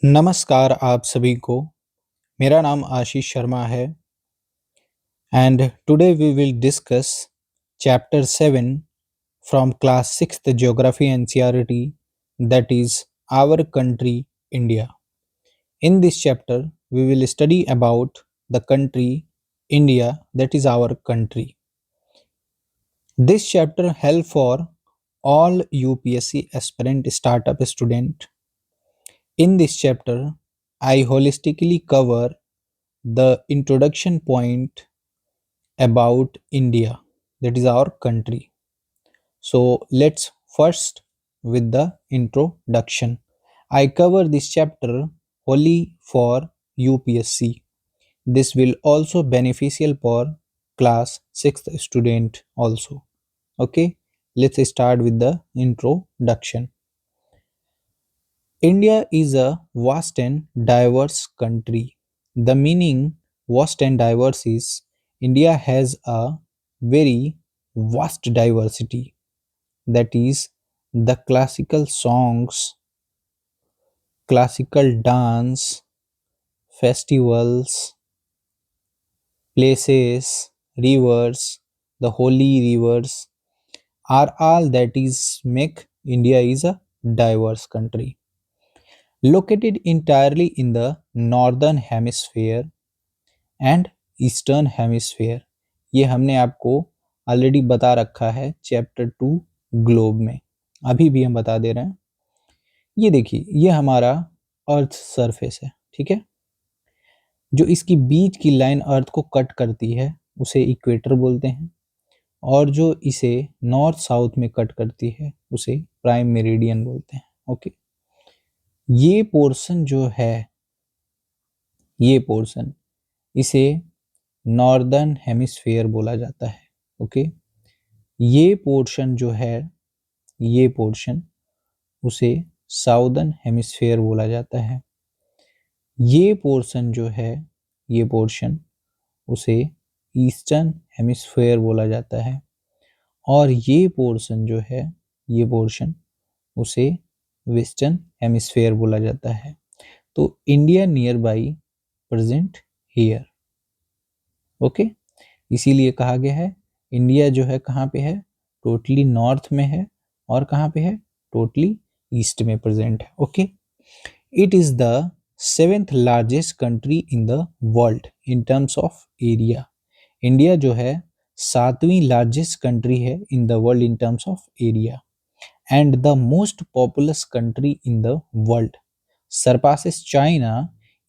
नमस्कार आप सभी को। मेरा नाम आशीष शर्मा है and today we will discuss chapter 7 from class 6th geography NCERT, that is our country India. In this chapter we will study about the country India, that is our country. This chapter help for all UPSC aspirant startup student. In this chapter I holistically cover the introduction point about India, that is our country. So let's first with the introduction. I cover this chapter only for UPSC. This will also beneficial for class 6th student also. Okay, let's start with the introduction. India is a vast and diverse country. The meaning vast and diverse is India has a very vast diversity, that is the classical songs, classical dance, festivals, places, rivers, the holy rivers are all that is make India is a diverse country. Located entirely in the northern hemisphere and eastern hemisphere, ये हमने आपको already बता रखा है chapter 2 globe में, अभी भी हम बता दे रहे हैं। ये देखिए, ये हमारा अर्थ सरफेस है, ठीक है। जो इसकी बीच की लाइन अर्थ को कट करती है उसे इक्वेटर बोलते हैं, और जो इसे नॉर्थ साउथ में कट करती है उसे प्राइम मेरिडियन बोलते हैं। ओके, ये पोर्शन जो है, ये पोर्शन इसे नॉर्दर्न हेमिस्फेयर बोला जाता है। ओके, ये पोर्शन जो है, ये पोर्शन उसे साउदर्न हेमिस्फेयर बोला जाता है। ये पोर्शन जो है, ये पोर्शन उसे ईस्टर्न हेमिस्फेयर बोला जाता है, और ये पोर्शन जो है, ये पोर्शन उसे वेस्टर्न हेमिस्फेयर बोला जाता है। तो India near by present here. Okay, इसीलिए कहा गया है इंडिया जो है कहाँ पे है, टोटली नॉर्थ में है, और कहाँ पे है, टोटली ईस्ट में प्रेजेंट है। Okay, it is the 7th largest country in the world in terms of area. India जो है 7वीं लार्जेस्ट कंट्री है in the world in terms of area, and the most populous country in the world, surpasses China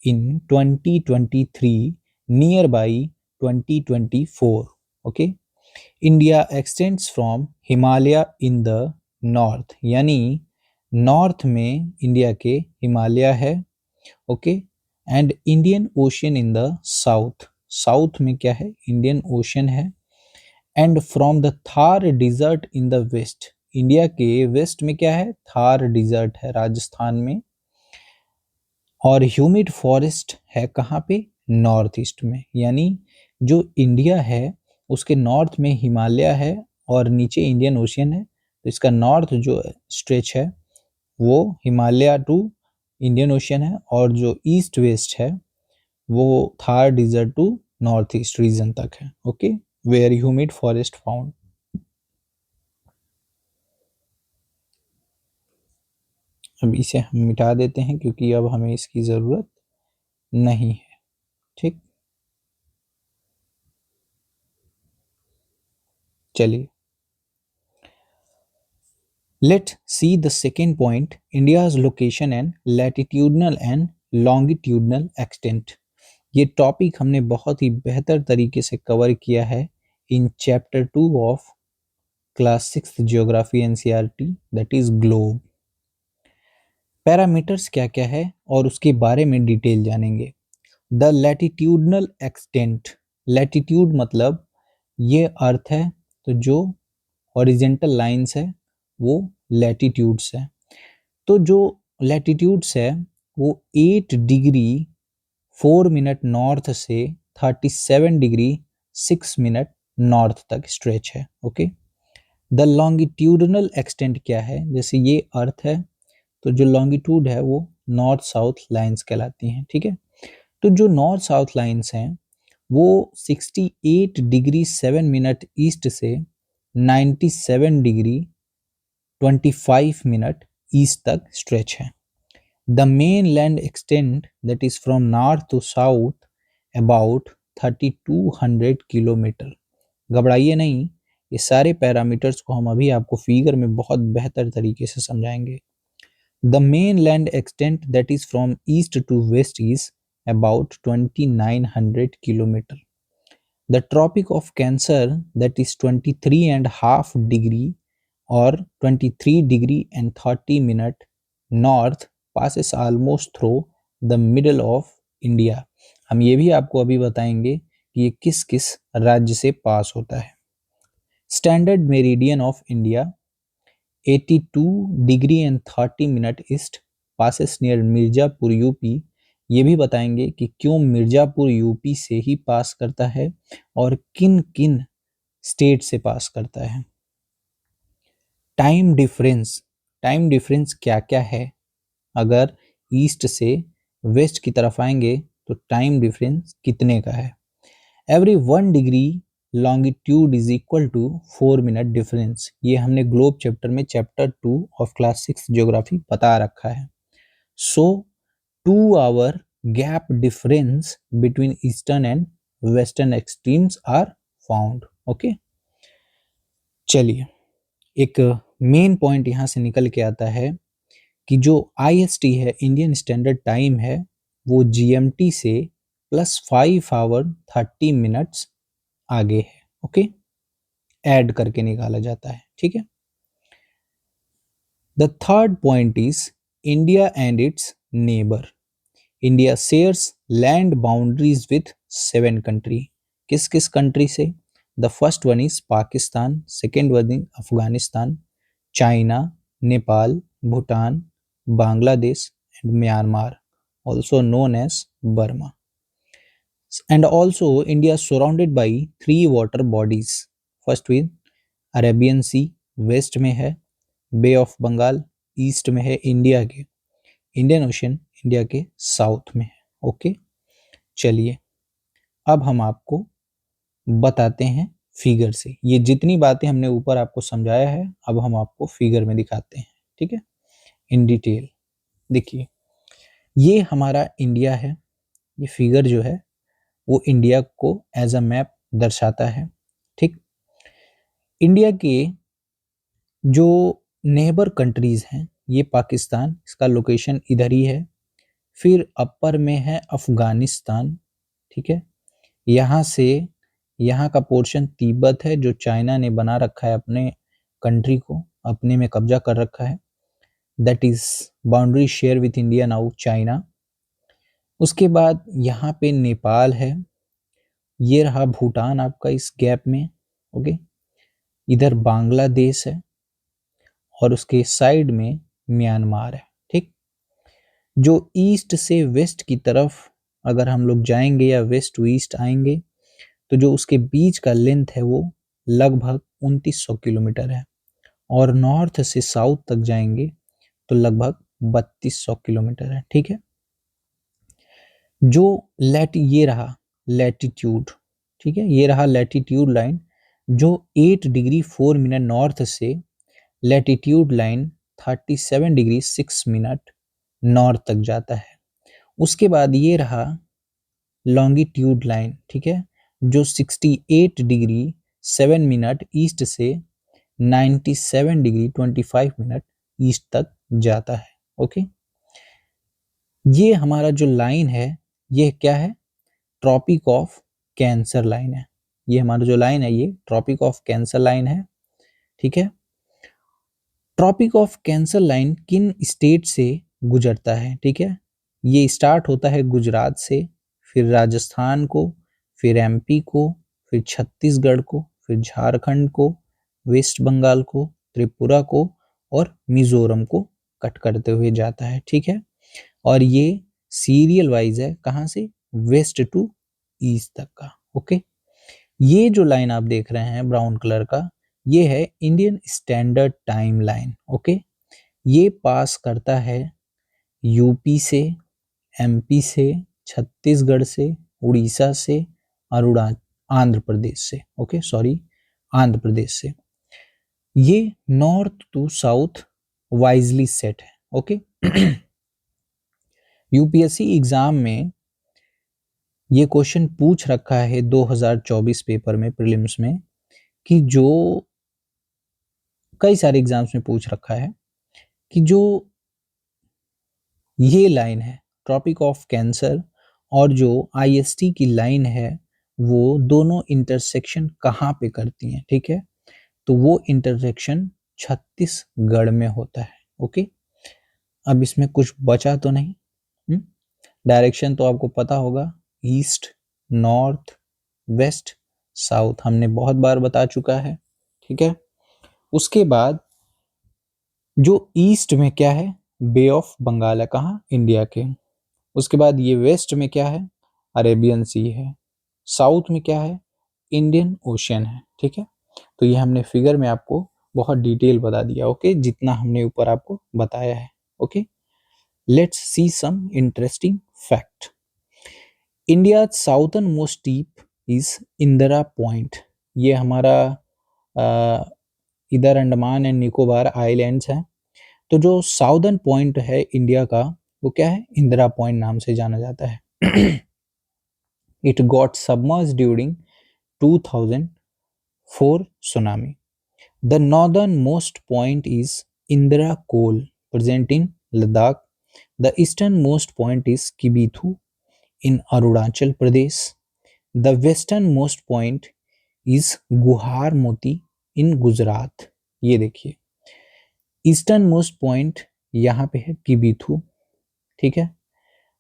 in 2023, nearby 2024. Okay, India extends from Himalaya in the north, यानी north में India के हिमालय है। Okay, and Indian ocean in the south, south में क्या है, Indian ocean है। And from the Thar desert in the west, India के west में क्या है, थार डिजर्ट है राजस्थान में, और ह्यूमिड फॉरेस्ट है कहाँ पे, नॉर्थ ईस्ट में। यानी जो इंडिया है उसके नॉर्थ में हिमालय है और नीचे इंडियन ओशियन है, तो इसका नॉर्थ जो स्ट्रेच है वो हिमालय टू इंडियन ओशियन है, और जो ईस्ट वेस्ट है वो Thar desert to north east region तक है। Okay, where humid forest found. अब इसे हम मिटा देते हैं क्योंकि अब हमें इसकी ज़रूरत नहीं है। ठीक, चलिए, let's see the second point, India's location and latitudinal and longitudinal extent. ये टॉपिक हमने बहुत ही बेहतर तरीके से कवर किया है in chapter 2 of class 6 geography NCERT, that is globe. Parameters क्या क्या है और उसके बारे में डिटेल जानेंगे। द लैटिट्यूडनल एक्सटेंट, लैटिट्यूड मतलब ये अर्थ है, तो जो हॉरिजेंटल लाइंस है वो लैटिट्यूड्स है। तो जो लैटिट्यूड्स है वो 8 डिग्री 4 मिनट नॉर्थ से 37 डिग्री 6 मिनट नॉर्थ तक स्ट्रेच है। ओके, द लॉन्गिट्यूडनल एक्सटेंट क्या है, जैसे ये अर्थ है तो जो लॉन्गिट्यूड है वो नॉर्थ साउथ लाइंस कहलाती हैं। ठीक है, तो जो नॉर्थ साउथ लाइंस हैं वो 68 डिग्री 7 मिनट ईस्ट से 97 डिग्री 25 मिनट ईस्ट तक स्ट्रेच है। The main land extend that is from north to south about 3200 kilometer. घबराइए नहीं, ये सारे पैरामीटर्स को हम अभी आपको फिगर में बहुत बेहतर तरीके से समझाएंगे। The main land extent that is from east to west is about 2900 kilometer. The Tropic of Cancer that is 23 and half degree or 23 degree and 30 minute north passes almost through the middle of India. हम ये भी आपको अभी बताएंगे कि ये किस किस राज्य से पास होता है। Standard Meridian of India 82 degree and 30 minute east passes near Mirzapur UP. ये भी बताएंगे कि क्यों मिर्जापुर यूपी से ही पास करता है और किन किन स्टेट से पास करता है। टाइम डिफरेंस क्या क्या है, अगर ईस्ट से वेस्ट की तरफ आएंगे तो टाइम डिफरेंस कितने का है। Every 1 degree longitude is equal to 4 minute difference. ये हमने ग्लोब चैप्टर में चैप्टर 2 ऑफ क्लास 6 ज्योग्राफी बता रखा है। So 2 hour gap difference between eastern and western extremes are found. Okay, चलिए एक मेन पॉइंट यहाँ से निकल के आता है कि जो IST है, इंडियन स्टैंडर्ड टाइम है, वो GMT से +5 आवर 30 मिनट्स आगे है। ओके, ऐड करके निकाला जाता है। ठीक है, the third point is India and it's neighbour. India shares land boundaries with 7 country. किस किस कंट्री से? The first one is Pakistan, second one is Afghanistan, China, Nepal, Bhutan, Bangladesh and Myanmar, also known as Burma. And also India is surrounded by 3 water bodies. First with Arabian Sea, west में है, बे of Bengal east में है India के, Indian ocean India के south में है। Okay, चलिए अब हम आपको बताते हैं फिगर से। ये जितनी बातें हमने ऊपर आपको समझाया है अब हम आपको फिगर में दिखाते हैं। ठीक है, इन डिटेल देखिए, ये हमारा इंडिया है। ये फिगर जो है वो इंडिया को एज अ मैप दर्शाता है। ठीक, इंडिया के जो नेबर कंट्रीज हैं, ये पाकिस्तान, इसका लोकेशन इधर ही है। फिर अपर में है अफगानिस्तान। ठीक है, यहाँ से यहाँ का पोर्शन तिब्बत है जो चाइना ने बना रखा है, अपने कंट्री को अपने में कब्जा कर रखा है। That is boundary share with India now China. उसके बाद यहाँ पे नेपाल है, ये रहा भूटान आपका इस गैप में। ओके, इधर बांग्लादेश है और उसके साइड में म्यांमार है। ठीक, जो ईस्ट से वेस्ट की तरफ अगर हम लोग जाएंगे या वेस्ट टू ईस्ट आएंगे तो जो उसके बीच का लेंथ है वो लगभग 2900 किलोमीटर है, और नॉर्थ से साउथ तक जाएंगे तो लगभग 3200 किलोमीटर है। ठीक है, जो ये रहा लैटिट्यूड। ठीक है, ये रहा लैटिट्यूड लाइन जो 8 डिग्री 4 मिनट नॉर्थ से latitude line 37 degree 6 minute north तक जाता है। उसके बाद ये रहा लॉन्गिट्यूड लाइन। ठीक है, जो 68 डिग्री 7 मिनट ईस्ट से 97 डिग्री 25 मिनट ईस्ट तक जाता है। ओके, ये हमारा जो लाइन है ये क्या है? ट्रॉपिक ऑफ कैंसर लाइन है। ये हमारा जो लाइन है ये ट्रॉपिक ऑफ कैंसर लाइन है। ठीक है, ट्रॉपिक ऑफ कैंसर लाइन किन स्टेट से गुजरता है? ठीक है, ये स्टार्ट होता है गुजरात से, फिर राजस्थान को, फिर MP को, फिर छत्तीसगढ़ को, फिर झारखंड को, वेस्ट बंगाल को, त्रिपुरा को और मिजोरम को कट करते हुए जाता है। ठीक है, और ये सीरियल वाइज है, कहाँ से? वेस्ट टू ईस्ट तक का। ओके, ये जो लाइन आप देख रहे हैं ब्राउन कलर का, ये है Indian standard time line. Okay, ये पास करता है यूपी से, एमपी से, छत्तीसगढ़ से, उड़ीसा से, आंध्र प्रदेश से, ओके सॉरी, आंध्र प्रदेश से। ये north to south wisely set है, ओके। यूपीएससी एग्जाम में ये क्वेश्चन पूछ रखा है 2024 पेपर में, प्रीलिम्स में, कि जो कई सारे एग्जाम्स में पूछ रखा है कि जो ये लाइन है ट्रॉपिक ऑफ कैंसर और जो आईएसटी की लाइन है, वो दोनों इंटरसेक्शन कहाँ पे करती हैं, ठीक है। तो वो इंटरसेक्शन छत्तीसगढ़ में होता है, ओके। अब इसमें कुछ बचा तो नहीं। डायरेक्शन तो आपको पता होगा, ईस्ट, नॉर्थ, वेस्ट, साउथ, हमने बहुत बार बता चुका है, ठीक है। उसके बाद जो ईस्ट में क्या है, बे ऑफ बंगाल है, कहाँ, इंडिया के। उसके बाद ये वेस्ट में क्या है, अरेबियन सी है। साउथ में क्या है, इंडियन ओशियन है, ठीक है। तो ये हमने फिगर में आपको बहुत डिटेल बता दिया, ओके, जितना हमने ऊपर आपको बताया है, okay. Let's see some interesting fact. India southern most tip is Indira point. ये हमारा इधर अंडमान एंड निकोबार आइलैंड्स हैं। तो जो साउदर्न पॉइंट है इंडिया का, वो क्या है, इंदिरा पॉइंट नाम से जाना जाता है। It got submerge during 2004 tsunami. The northern most point is Indira col present in Ladakh. The eastern most point is Kibithu in Arunachal Pradesh. The western most point is Guhar Moti इन गुजरात। ये देखिए, ईस्टर्न मोस्ट पॉइंट यहाँ पे है किबीथू, ठीक है।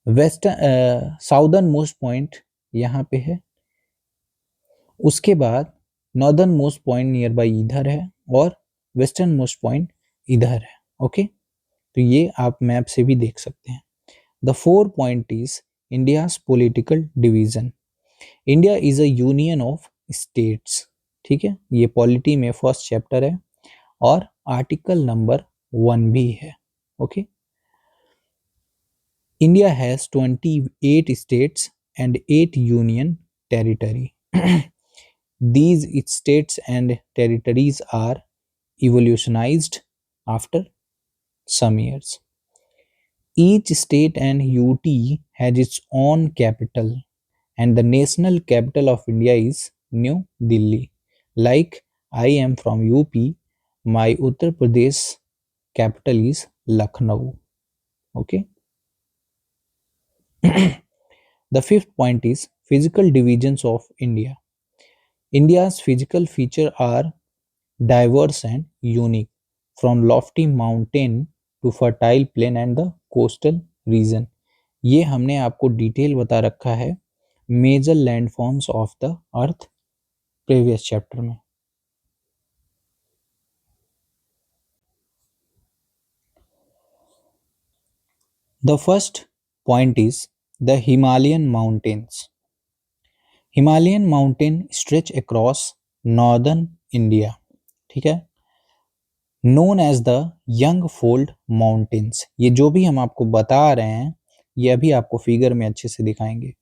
वेस्टर्न साउदर्न मोस्ट पॉइंट यहाँ पे है। उसके बाद northern most point near by इधर है और वेस्टर्न मोस्ट पॉइंट इधर है, ओके। तो ये आप मैप से भी देख सकते हैं। The 4 point is India's political division. India is a union of states, ठीक है। ये पॉलिटी में फर्स्ट चैप्टर है और आर्टिकल नंबर 1 भी है, okay. India has 28 states and 8 union territory. These states and territories are evolutionized after some years. Each state and UT has its own capital, and the national capital of India is New Delhi. Like I am from UP, my Uttar Pradesh capital is Lucknow. Okay. The 5th point is physical divisions of India. India's physical features are diverse and unique, from lofty mountain to fertile plain and the coastal region. ये हमने आपको detail बता रखा है major landforms of the earth previous chapter में। The first point is the Himalayan mountains. Himalayan mountain stretch across northern India, ठीक है, known as the young fold mountains. ये जो भी हम आपको बता रहे हैं, ये अभी आपको फिगर में अच्छे से दिखाएंगे।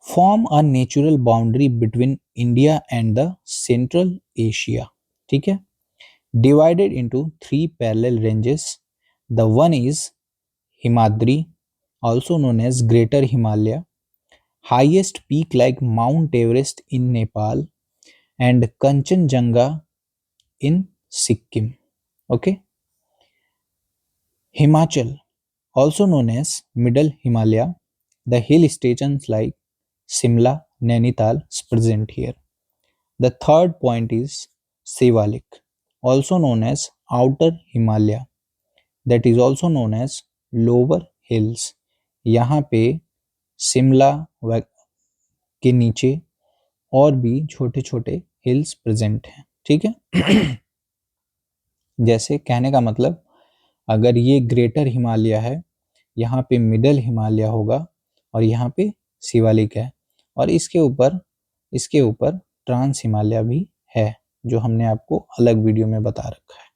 Form a natural boundary between India and the central Asia, ठीक है, divided into 3 parallel ranges. The one is Himadri, also known as greater Himalaya, highest peak like Mount Everest in Nepal, and Kanchenjunga in Sikkim. Okay. Himachal, also known as Middle Himalaya, the hill stations like Simla, Nainital is present here. The third point is Sivalik, also known as Outer Himalaya, that is also known as Lower Hills. यहाँ पे शिमला के नीचे और भी छोटे छोटे hills present हैं, ठीक है। जैसे कहने का मतलब, अगर ये ग्रेटर हिमालय है, यहाँ पे मिडल हिमालय होगा और यहाँ पे शिवालिक है, और इसके ऊपर ट्रांस हिमालय भी है, जो हमने आपको अलग वीडियो में बता रखा है।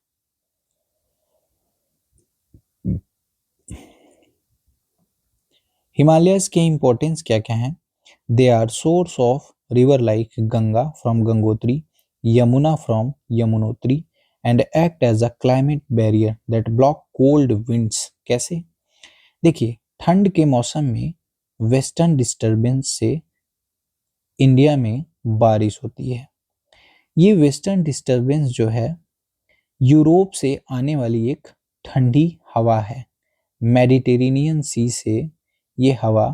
हिमालयस के इंपॉर्टेंस क्या क्या हैं? They are source of river like Ganga from Gangotri, Yamuna from Yamunotri, and act as a climate barrier that block cold winds. कैसे? देखिए, ठंड के मौसम में वेस्टर्न डिस्टरबेंस से इंडिया में बारिश होती है। ये वेस्टर्न डिस्टरबेंस जो है यूरोप से आने वाली एक ठंडी हवा है। मेडिटेरेनियन सी से ये हवा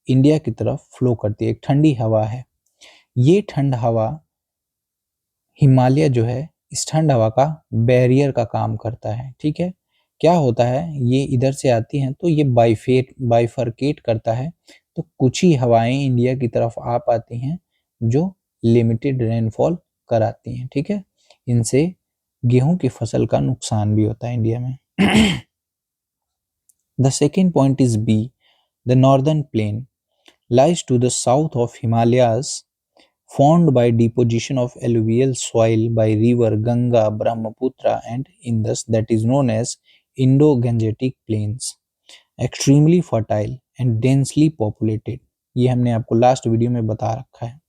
इंडिया की तरफ फ्लो करती है, एक ठंडी हवा है। ये ठंड हवा हिमालय जो है इस ठंड हवा का बैरियर का काम करता है। ठीक है, क्या होता है, ये इधर से आती हैं तो ये बाइफरकेट करता है, तो कुछ ही हवाएं इंडिया की तरफ आ पाती हैं जो लिमिटेड रेनफॉल कराती हैं। ठीक है, इनसे गेहूं की फसल का नुकसान भी होता है इंडिया में। The second point is B, the northern plain lies to the south of Himalayas, formed by deposition of alluvial soil by river Ganga, Brahmaputra and Indus, that is known as Indo-Gangetic Plains, extremely fertile and densely populated। ये हमने आपको last video में बता रखा है।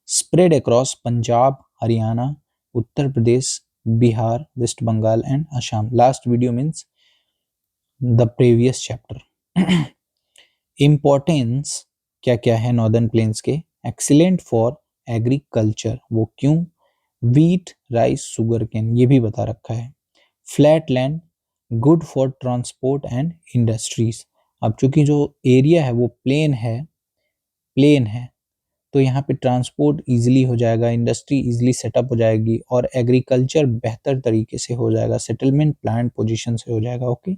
Spread across Punjab, Haryana, Uttar Pradesh, Bihar, West Bengal and Assam. Last video means the previous chapter. Importance क्या क्या है नॉर्दर्न प्लेन्स के? एक्सीलेंट फॉर एग्रीकल्चर, वो क्यों? वीट, राइस, शुगर केन, ये भी बता रखा है। Flat land, good for transport and industries. अब चूंकि जो एरिया है वो प्लेन है तो यहाँ पे ट्रांसपोर्ट इजीली हो जाएगा, इंडस्ट्री इजीली सेटअप हो जाएगी और एग्रीकल्चर बेहतर तरीके से हो जाएगा, सेटलमेंट प्लान पोजीशन से हो जाएगा। Okay,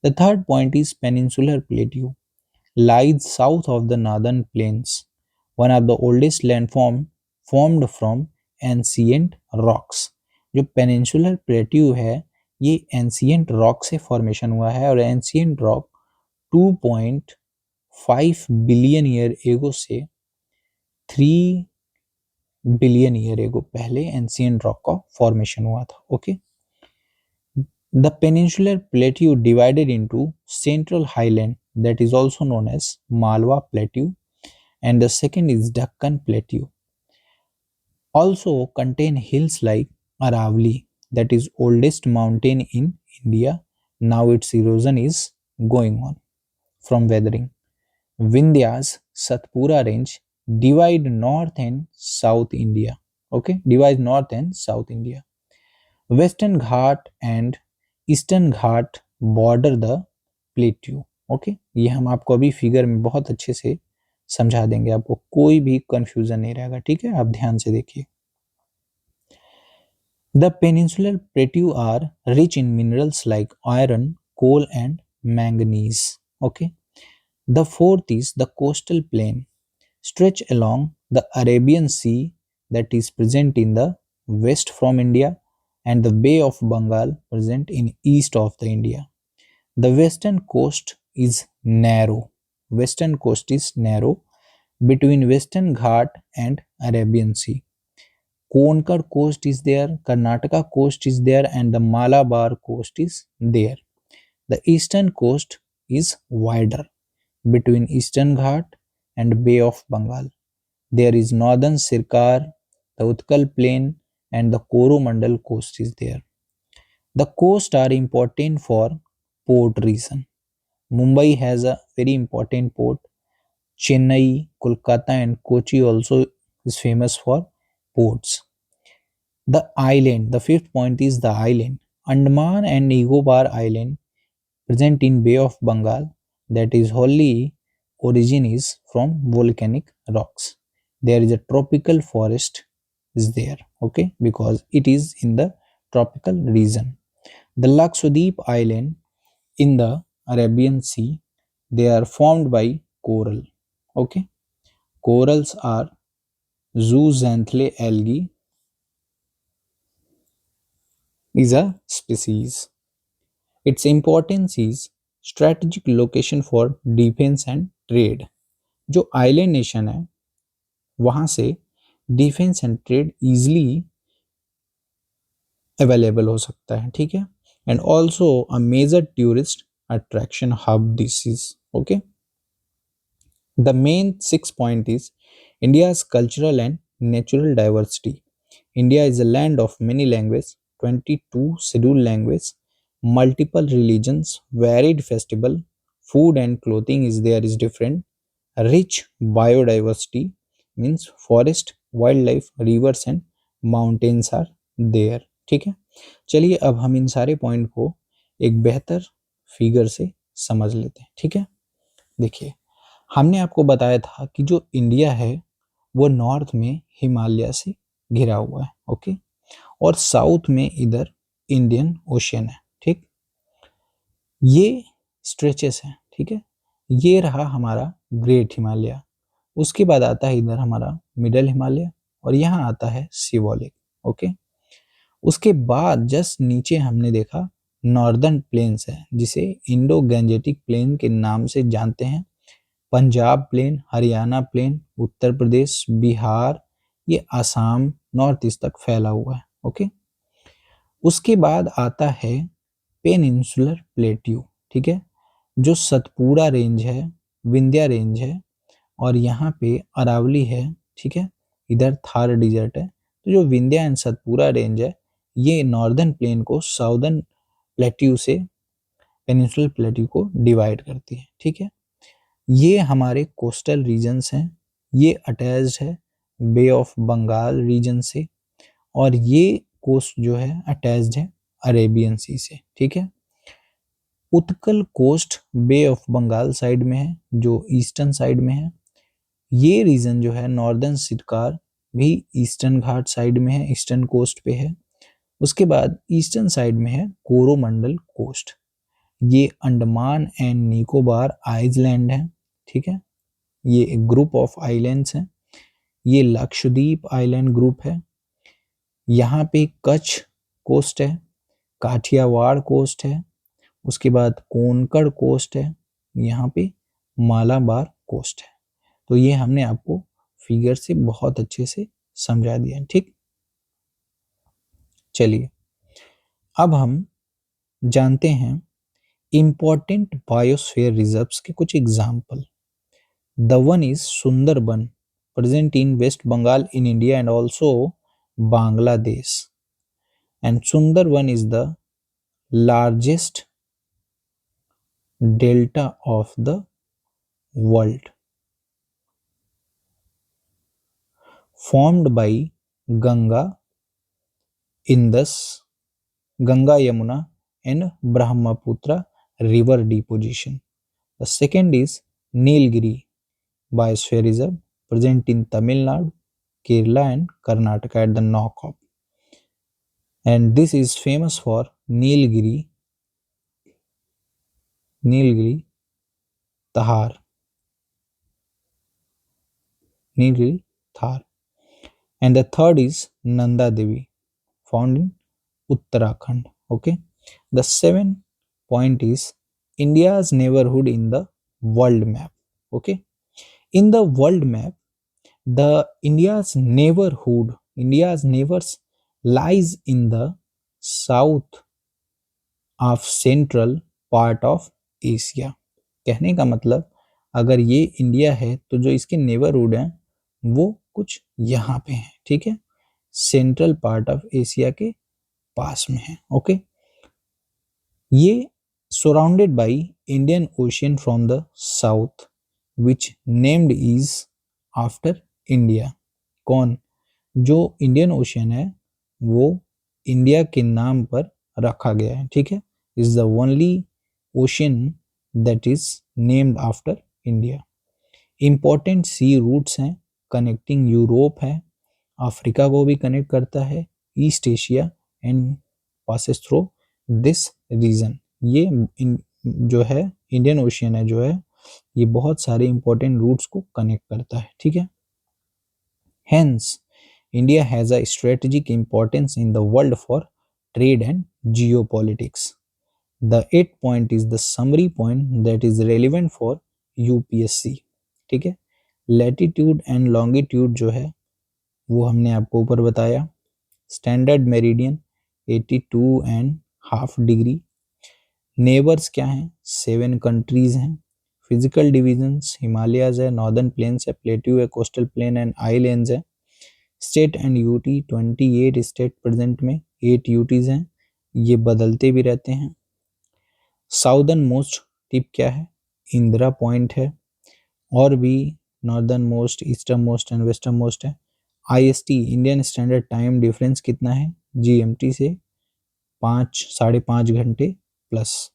the third point is peninsular plateau lies south of the northern plains, one of the oldest landform formed from ancient rocks। जो पेनिनसुलर प्लेट्यू है ये एंशियंट रॉक से फॉर्मेशन हुआ है और ancient rock 2.5 billion year ago से 3 billion year ago पहले ancient rock का फॉर्मेशन हुआ था। Okay, the peninsular plateau divided into central highland, that is also known as Malwa Plateau, and the second is Deccan Plateau. Also contain hills like Aravali, that is oldest mountain in India. Now its erosion is going on from weathering. Vindhyas Satpura range divide north and south India. Okay, divide north and south India. Western Ghat and eastern Ghat border the plateau. Okay, ये हम आपको अभी figure में बहुत अच्छे से समझा देंगे, आपको कोई भी कंफ्यूजन नहीं रहेगा। ठीक है, आप ध्यान से देखिए। The peninsular plateau are rich in minerals like iron, coal and manganese. Okay, the fourth is the coastal plain stretch along the Arabian Sea that is present in the west from India and the Bay of Bengal present in east of the India. The western coast is narrow. Western coast is narrow between Western Ghat and Arabian Sea. Konkan coast is there, Karnataka coast is there, and the Malabar coast is there. The eastern coast is wider between Eastern Ghat and Bay of Bengal. There is northern Sirkar, the Utkal plain, and the Coromandel coast is there. The coast are important for port reason. Mumbai has a very important port. Chennai, Kolkata, and Kochi also is famous for ports. The island, the fifth point is the island. Andaman and Nicobar Island present in Bay of Bengal, that is wholly origin is from volcanic rocks. There is a tropical forest is there, okay, because it is in the tropical region. The Lakshadweep Island in the Arabian Sea, they are formed by coral. Okay, corals are zooxanthellae algae is a species. Its importance is strategic location for defense and trade। जो island nation है वहां से defence and trade easily available हो सकता है। ठीक है, and also a major tourist attraction hub this is. Okay, The main 6 point is India's cultural and natural diversity. India is a land of many languages, 22 scheduled languages, multiple religions, varied festival, food and clothing is there is different, rich biodiversity means forest, wildlife, rivers and mountains are there. ठीक है, चलिए अब हम इन सारे point को एक बेहतर figure से समझ लेते हैं। ठीक है, देखिए हमने आपको बताया था कि जो इंडिया है वो नॉर्थ में हिमालय से घिरा हुआ है। ओके, और साउथ में इधर इंडियन ओशियन है। ठीक, ये स्ट्रेचेस है। ठीक है, ये रहा हमारा ग्रेट हिमालय, उसके बाद आता है इधर हमारा मिडल हिमालय और यहाँ आता है सिवोलिक। ओके, उसके बाद जस्ट नीचे हमने देखा नॉर्दर्न प्लेन्स है जिसे इंडो गैंजेटिक प्लेन के नाम से जानते हैं। पंजाब प्लेन, हरियाणा प्लेन, उत्तर प्रदेश, बिहार, ये आसाम नॉर्थ ईस्ट तक फैला हुआ है। ओके, उसके बाद आता है पेनिनसुलर प्लेट्यू। ठीक है, जो सतपुड़ा रेंज है, विंध्या रेंज है और यहाँ पे अरावली है। ठीक है, इधर थार डिजर्ट है। तो जो विंध्या एंड सतपुड़ा रेंज है ये नॉर्दर्न प्लेन को साउदर्न प्लेट्यू से पेनिनसुलर प्लेट्यू को डिवाइड करती है। ठीक है, ये हमारे कोस्टल रीजन्स हैं, ये अटैच्ड है बे ऑफ बंगाल रीजन से और ये कोस्ट जो है अटैच्ड है अरेबियन सी से। ठीक है, Utkal coast bay of Bengal side में है जो ईस्टर्न साइड में है। ये रीजन जो है नॉर्दर्न सिरकार भी ईस्टर्न घाट साइड में है, ईस्टर्न कोस्ट पे है। उसके बाद ईस्टर्न साइड में है कोरोमंडल कोस्ट, ये अंडमान एंड निकोबार आइलैंड है। ठीक है, ये एक ग्रुप ऑफ आइलैंड्स हैं। ये लक्षद्वीप आइलैंड ग्रुप है। यहाँ पे कच्छ कोस्ट है, काठियावाड़ कोस्ट है, उसके बाद कोंकण कोस्ट है, यहाँ पे मालाबार कोस्ट है। तो ये हमने आपको फिगर से बहुत अच्छे से समझा दिया है। ठीक, चलिए अब हम जानते हैं इंपॉर्टेंट बायोस्फीयर रिजर्व्स के कुछ example. The one is Sundarban present in West Bengal in India and also Bangladesh. And Sundarban is the largest delta of the world, formed by Ganga, Indus, Ganga Yamuna and Brahmaputra river deposition. The second is Nilgiri Biosphere Reserve present in Tamil Nadu, Kerala and Karnataka at the Nokop. And this is famous for Nilgiri Thar. Nilgiri Thar. And the third is Nanda Devi, found in Uttarakhand. Okay. The 7 point is India's neighborhood in the world map. Okay. In the world map, the India's neighbors lies in the south of central part of Asia. कहने का मतलब अगर ये India है तो जो इसके neighbourhood हैं वो कुछ यहाँ पे हैं। ठीक है, सेंट्रल पार्ट ऑफ एशिया के पास में है। ओके, ये surrounded by Indian ocean from the south which named is after India. कौन? जो इंडियन ओशियन है वो इंडिया के नाम पर रखा गया है। ठीक है, is the only ocean that is named after India. Important sea routes हैं, कनेक्टिंग यूरोप है, अफ्रीका को भी कनेक्ट करता है, east Asia and passes through this region. ये जो है इंडियन ओशियन है जो है ये बहुत सारे इंपॉर्टेंट रूट्स को कनेक्ट करता है। ठीक है, hence India has a strategic importance in the world for trade and geopolitics. The 8 point is the summary point that is relevant for UPSC. ठीक है, लैटिट्यूड एंड लॉन्गिट्यूड जो है वो हमने आपको ऊपर बताया। Standard meridian 82.5 degree. नेबर्स क्या हैं? 7 कंट्रीज हैं। फिजिकल डिविजन्स हिमालयाज है, नॉर्दर्न प्लेन्स है, प्लेट्यू है, कोस्टल प्लेन एंड आइलैंड्स है। State and UT 28 state present में, 8 यूटीज हैं, ये बदलते भी रहते हैं। साउदर्न मोस्ट टिप क्या है? इंदिरा पॉइंट है। और भी northern most, eastern most and western most है। IST Indian standard time difference कितना है जीएमटी से? 5 साढ़े 5 घंटे plus.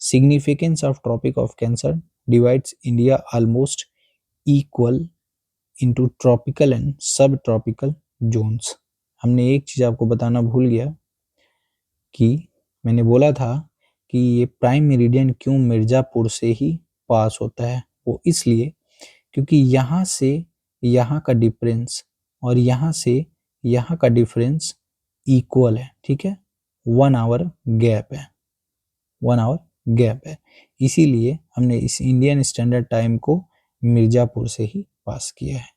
Significance of tropic of cancer divides India almost equal into tropical and sub tropical zones. हमने एक चीज आपको बताना भूल गया कि मैंने बोला था कि ये प्राइम मेरिडियन क्यों मिर्जापुर से ही पास होता है। वो इसलिए क्योंकि यहाँ से यहाँ का डिफरेंस और यहाँ से यहाँ का डिफरेंस इक्वल है, ठीक है। 1 आवर गैप है, 1 आवर गैप है, इसीलिए हमने इस इंडियन स्टैंडर्ड टाइम को मिर्जापुर से ही पास किया है।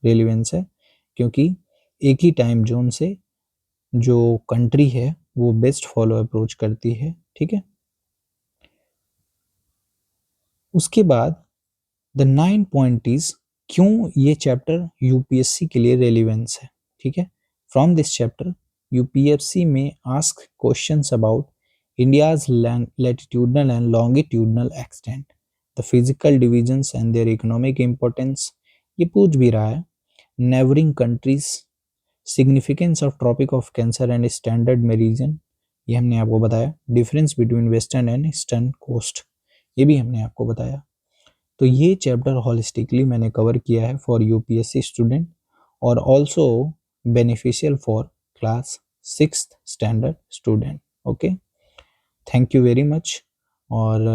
रेलिवेंस है क्योंकि एक ही टाइम जोन से जो कंट्री है वो बेस्ट फॉलो अप्रोच करती है, ठीक है। उसके बाद द 9 पॉइंट इज क्यों ये चैप्टर यूपीएससी के लिए रेलिवेंस है, ठीक है। फ्रॉम दिस चैप्टर यूपीएससी में ask questions about India's latitudinal and longitudinal extent, the physical divisions and their economic importance, ये पूछ भी रहा है। Neighbouring countries, significance of tropic of Cancer and standard meridian, ये हमने आपको बताया। Difference between western and eastern coast, ये भी हमने आपको बताया। तो ये चैप्टर होलिस्टिकली मैंने कवर किया है फॉर यूपीएससी स्टूडेंट और also beneficial for class 6th standard student. Okay, thank you very much. और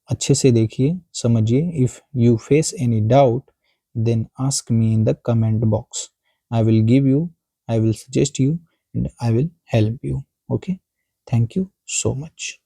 अच्छे से देखिए, समझिए। If you face any doubt then ask me in the comment box. I will give you, I will suggest you, and I will help you. Okay, thank you so much.